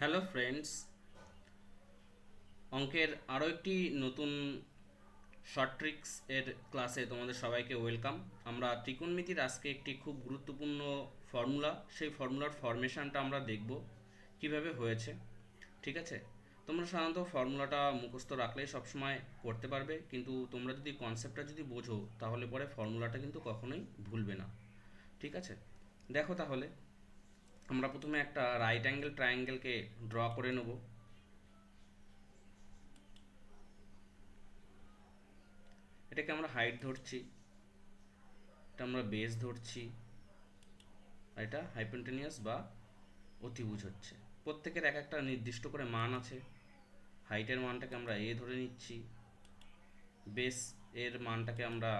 Hello friends, অঙ্কের আরও একটি নতুন শর্ট ট্রিক্স এর ক্লাসে তোমাদের সবাইকে ওয়েলকাম। আমরা ত্রিকোণমিতির আজকে একটি খুব গুরুত্বপূর্ণ ফর্মুলা, সেই ফর্মুলার ফরমেশনটা আমরা দেখব কিভাবে হয়েছে। ঠিক আছে, তোমরা সাধারণত ফর্মুলাটা মুখস্থ রাখলেই সবসময় করতে পারবে, কিন্তু তোমরা যদি কনসেপ্টটা যদি বোঝো তাহলে পরে ফর্মুলাটা কিন্তু কখনোই ভুলবে না। ঠিক আছে, দেখো তাহলে আমরা প্রথমে একটা রাইট অ্যাঙ্গেল ট্রায়াঙ্গেলকে ড্র করে নেব। এটাকে আমরা হাইট ধরছি, এটা আমরা বেস ধরছি, আর এটা হাইপোটেনিয়াস বা অতিভুজ হচ্ছে। প্রত্যেকের এক একটা নির্দিষ্ট করে মান আছে। হাইটের মানটাকে আমরা এ ধরে নিচ্ছি, বেস এর মানটাকে আমরা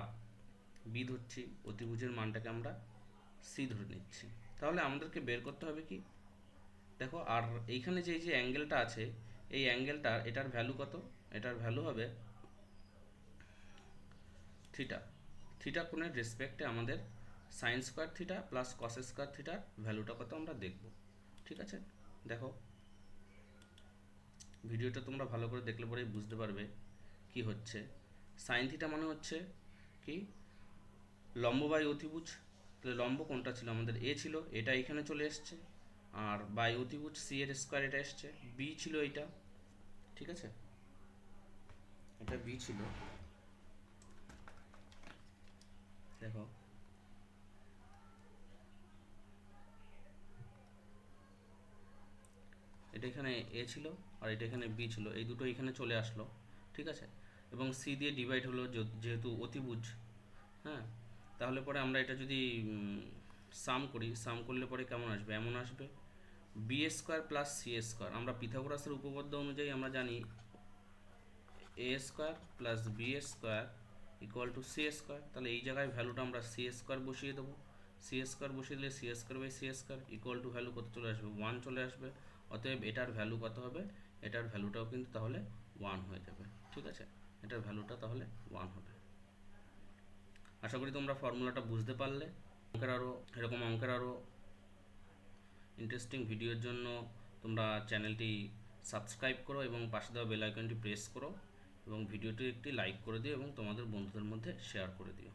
বি ধরছি, অতিভুজের মানটাকে আমরা সি ধরে নিচ্ছি। তাহলে আমাদেরকে বের করতে হবে কি, দেখো, আর এইখানে যে যে অ্যাঙ্গেলটা আছে, এই অ্যাঙ্গেলটার এটার ভ্যালু কত? এটার ভ্যালু হবে থিটা। থিটা কোণের রেসপেক্টে আমাদের sine square theta plus cos square থিটার ভ্যালুটা কত আমরা দেখব। ঠিক আছে, দেখো, ভিডিওটা তোমরা ভালো করে দেখলে পরেই বুঝতে পারবে কি হচ্ছে। সাইন থিটা মানে হচ্ছে কি, লম্ব বাই অতিভুজ। তাহলে লম্ব কোনটা ছিল আমাদের? এ ছিল, এটা এখানে চলে এসছে। আর বাই অতিভুজ সি এর স্কোয়ার এটা এসছে, বি ছিল এইটা। ঠিক আছে, এটা বি ছিল। দেখো, এটা এখানে এ ছিল আর এটা এখানে বি ছিল, এই দুটো এখানে চলে আসলো। ঠিক আছে, এবং সি দিয়ে ডিভাইড হলো যেহেতু অতিভুজ। হ্যাঁ, তাহলে পরে আমরা এটা যদি সাম করি, সাম করলে পরে কেমন আসবে? এমন আসবে, B square plus C square. আমরা পিথাগোরাসের উপপাদ্য অনুযায়ী আমরা জানি A square plus B square equal to C square. তাহলে এই জায়গায় ভ্যালুটা আমরা সি স্কোয়ার বসিয়ে দেবো। সি স্কোয়ার বসিয়ে দিলে c square by c square equal to value কত চলে আসবে? 1 চলে আসবে। অতএব এটার ভ্যালু কত হবে? এটার ভ্যালুটাও কিন্তু তাহলে 1 হয়ে যাবে। ঠিক আছে, এটার ভ্যালুটা তাহলে 1 হবে। আশা করি তোমরা ফর্মুলাটা বুঝতে পারলে। অঙ্কের আরও ইন্টারেস্টিং ভিডিওর জন্য তোমরা চ্যানেলটি সাবস্ক্রাইব করো এবং পাশে দেওয়া বেল আইকনটি প্রেস করো, এবং ভিডিওটি একটি লাইক করে দিও এবং তোমাদের বন্ধুদের মধ্যে শেয়ার করে দিও।